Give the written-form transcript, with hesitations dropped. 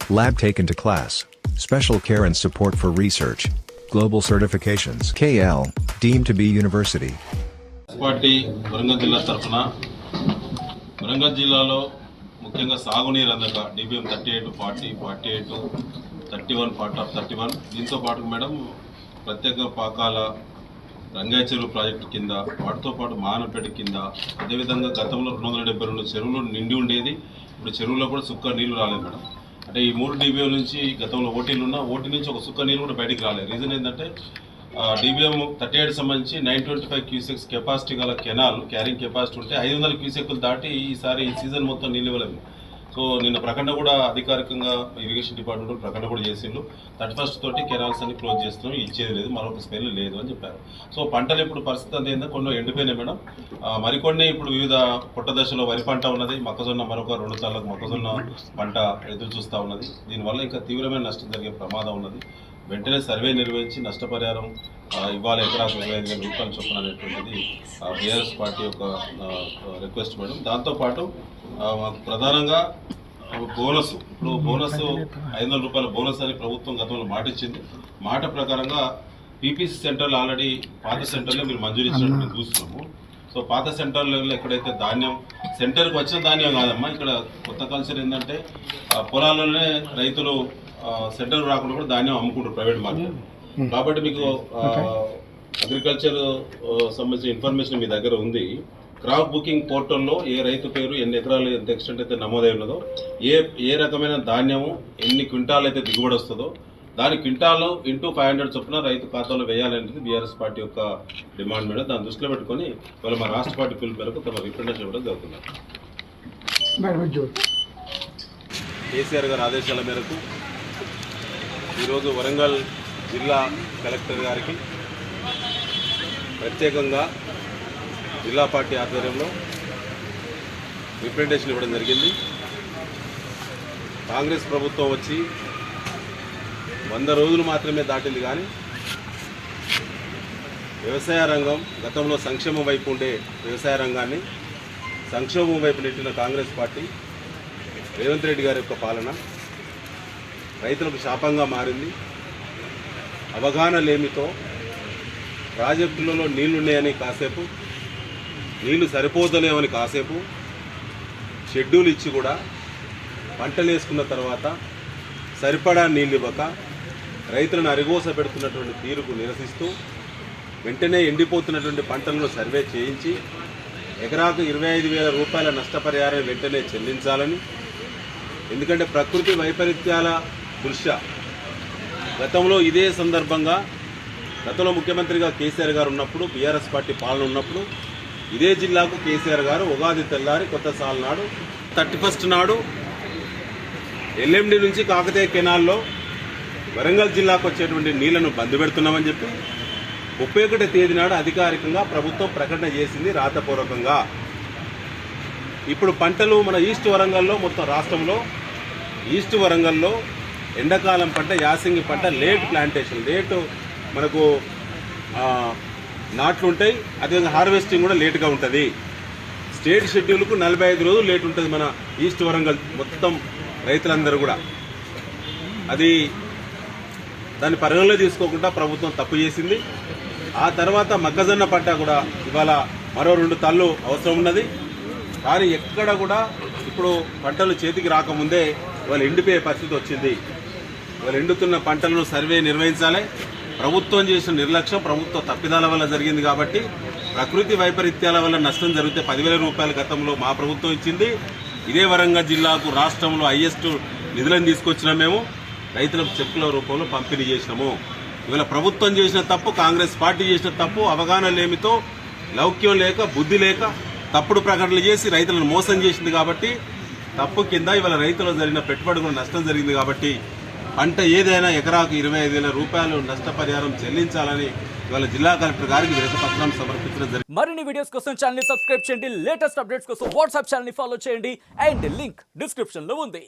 Lab taken to class. Special care and support for research. Global certifications. KL, deemed to be university. Party Warangal జిల్లా తరఫున వరంగల్ జిల్లాలో ముఖ్యంగా సాగునీరు అందక DBM 38, 40, 48, 31, part of 31 దీంతో పాటు మేడం ప్రత్యేక పాకాల రంగాయ చెరువు ప్రాజెక్టు కింద వాటితో పాటు మానపేట కింద అదేవిధంగా గతంలో 272 చెరువులు నిండి ఉండేది. ఇప్పుడు చెరువులో కూడా సుక్క నీళ్లు రాలేదు మేడం. అంటే ఈ 3 DBM నుంచి గతంలో ఓటీలు ఉన్న ఓటీ నుంచి ఒక సుక్క నీళ్ళు కూడా బయటికి రాలేదు. రీజన్ ఏంటంటే DBM 38 సంబంధించి 925 క్యూసెక్స్ కెపాసిటీ గల కెనాల్ క్యారింగ్ కెపాసిటీ ఉంటే 500 క్యూసెక్లు దాటి ఈసారి ఈ సీజన్ మొత్తం నీళ్ళు ఇవ్వలేదు. సో నిన్న ప్రకటన కూడా అధికారికంగా ఇరిగేషన్ డిపార్ట్మెంట్ ప్రకటన కూడా చేసిండ్రు. 31st తోటి కెనాల్స్ అన్ని క్లోజ్ చేస్తున్నాం, ఇచ్చేది లేదు, మరొక స్పెల్ లేదు అని చెప్పారు. సో పంటలు ఇప్పుడు పరిస్థితి అంతా ఏంటంటే కొన్ని ఎండిపోయినాయి మేడం. మరికొన్ని ఇప్పుడు వివిధ పుట్ట దశలో వరి పంట ఉన్నది, మొక్కజొన్న మరొక 2 సార్లకు మొక్కజొన్న పంట ఎదురు చూస్తూ ఉన్నది. దీనివల్ల ఇంకా తీవ్రమైన నష్టం జరిగే ప్రమాదం ఉన్నది. వెంటనే సర్వే నిర్వహించి నష్టపరిహారం ఇవాళ ఎకరాకు 25,000 రూపాయలు చొప్పున అనేటువంటిది బీఆర్ఎస్ పార్టీ యొక్క రిక్వెస్ట్ మేడం. దాంతోపాటు మాకు ప్రధానంగా బోనస్, ఇప్పుడు బోనస్ 500 రూపాయల బోనస్ అని ప్రభుత్వం గతంలో మాట ఇచ్చింది. మాట ప్రకారంగా PPC సెంటర్లు ఆల్రెడీ పాత సెంటర్లో మీరు మంజూరు ఇచ్చినట్టు మేము చూస్తున్నాము. సో పాత సెంటర్లలో ఎక్కడైతే ధాన్యం సెంటర్కి వచ్చిన ధాన్యం కాదమ్మా, ఇక్కడ కొత్త కల్చర్ ఏంటంటే పొలాల్లోనే రైతులు సెంటర్ రాకుండా కూడా ధాన్యం అమ్ముకుంటారు ప్రైవేట్ మార్కెట్. కాబట్టి మీకు అగ్రికల్చర్ సంబంధించిన ఇన్ఫర్మేషన్ మీ దగ్గర ఉంది. క్రాప్ బుకింగ్ పోర్టల్లో ఏ రైతు పేరు, ఎన్ని ఎకరాలు, ఎంత ఎక్స్టెంట్ అయితే నమోదై ఉన్నదో, ఏ రకమైన ధాన్యము ఎన్ని క్వింటాలు అయితే దిగుబడి వస్తుందో దాని క్వింటాలు ఇంటూ 500 చొప్పున రైతు ఖాతాలో వేయాలనేది బీఆర్ఎస్ పార్టీ యొక్క డిమాండ్ మీద. దాన్ని దృష్టిలో పెట్టుకొని ఇవాళ మా రాష్ట్ర పార్టీ పిలుపు మేరకు తమ రిప్రజెంటేషన్ ఇవ్వడం జరుగుతుంది. కేసీఆర్ గారి ఆదేశాల మేరకు ఈరోజు వరంగల్ జిల్లా కలెక్టర్ గారికి ప్రత్యేకంగా జిల్లా పార్టీ ఆధ్వర్యంలో రిప్రజెంటేషన్ ఇవ్వడం జరిగింది. కాంగ్రెస్ ప్రభుత్వం వచ్చి 100 రోజులు మాత్రమే దాటింది, కానీ వ్యవసాయ రంగం గతంలో సంక్షేమం వైపు ఉండే వ్యవసాయ రంగాన్ని సంక్షోభం వైపు నెట్టిన కాంగ్రెస్ పార్టీ రేవంత్ రెడ్డి గారి యొక్క పాలన రైతులకు శాపంగా మారింది. అవగాహన లేమితో ప్రాజెక్టులలో నీళ్లున్నాయని కాసేపు, నీళ్లు సరిపోతలేమని కాసేపు షెడ్యూల్ ఇచ్చి కూడా పంటలు వేసుకున్న తర్వాత సరిపడా నీళ్ళు ఇవ్వక రైతులను అరిగోస పెడుతున్నటువంటి తీరుకు నిరసిస్తూ వెంటనే ఎండిపోతున్నటువంటి పంటలను సర్వే చేయించి ఎకరాకు 25,000 రూపాయల నష్టపరిహారం వెంటనే చెల్లించాలని. ఎందుకంటే ప్రకృతి వైపరీత్యాల దృష్ట్యా గతంలో ఇదే సందర్భంగా గతంలో ముఖ్యమంత్రిగా కేసీఆర్ గారు ఉన్నప్పుడు, బీఆర్ఎస్ పార్టీ పాలన ఉన్నప్పుడు ఇదే జిల్లాకు కేసీఆర్ గారు ఉగాది తెల్లారి కొత్త సాల్ నాడు 31st నాడు LMD నుంచి కాకతీయ కెనాల్లో వరంగల్ జిల్లాకు వచ్చేటువంటి నీళ్లను బంద్ పెడుతున్నామని చెప్పి 31వ తేదీ నాడు అధికారికంగా ప్రభుత్వం ప్రకటన చేసింది రాతపూర్వకంగా. ఇప్పుడు పంటలు మన ఈస్ట్ వరంగల్లో, మొత్తం రాష్ట్రంలో ఈస్ట్ వరంగల్లో ఎండాకాలం పంట, యాసంగి పంట లేట్ ప్లాంటేషన్, లేటు మనకు నాట్లు ఉంటాయి. అదేవిధంగా హార్వెస్టింగ్ కూడా లేటుగా ఉంటుంది. స్టేట్ షెడ్యూల్కు 45 రోజులు లేట్ ఉంటుంది మన ఈస్ట్ వరంగల్ మొత్తం రైతులందరూ కూడా. అది దాన్ని పరిగణలో తీసుకోకుండా ప్రభుత్వం తప్పు చేసింది. ఆ తర్వాత మొక్కజొన్న పంట కూడా ఇవాళ మరో 2 తళ్ళు అవసరం ఉన్నది. కానీ ఎక్కడ కూడా ఇప్పుడు పంటలు చేతికి రాకముందే ఇవాళ ఎండిపోయే పరిస్థితి వచ్చింది. ఇవాళ ఎండుతున్న పంటలను సర్వే నిర్వహించాలి. ప్రభుత్వం చేసిన నిర్లక్ష్యం, ప్రభుత్వ తప్పిదాల వల్ల జరిగింది. కాబట్టి ప్రకృతి వైపరీత్యాల వల్ల నష్టం జరిగితే 10,000 రూపాయలు గతంలో మా ప్రభుత్వం ఇచ్చింది. ఇదే వరంగల్ జిల్లాకు రాష్ట్రంలో హైయెస్ట్ నిధులను తీసుకొచ్చినాం. మేము రైతులకు చెక్కుల రూపంలో పంపిణీ చేసినాము. ఇవాళ ప్రభుత్వం చేసిన తప్పు, కాంగ్రెస్ పార్టీ చేసిన తప్పు, అవగాహన లేమితో, లౌక్యం లేక, బుద్ధి లేక తప్పుడు ప్రకటనలు చేసి రైతులను మోసం చేసింది. కాబట్టి తప్పు కింద ఇవాళ రైతులకు జరిగిన పెట్టుబడి కూడా నష్టం జరిగింది. కాబట్టి పంట ఏదైనా ఎకరాకు 25,000 రూపాయలు నష్టపరిహారం చెల్లించాలని ఇవాళ జిల్లా కలెక్టర్ గారికి వినతిపత్రం సమర్పించడం జరిగింది. మరిన్ని వీడియోస్ కోసం ఛానల్ ని సబ్స్క్రైబ్ చేయండి, లేటెస్ట్ అప్డేట్స్ కోసం వాట్సాప్ ఛానల్ ని ఫాలో చేయండి అండ్ లింక్ డిస్క్రిప్షన్ లో ఉంది.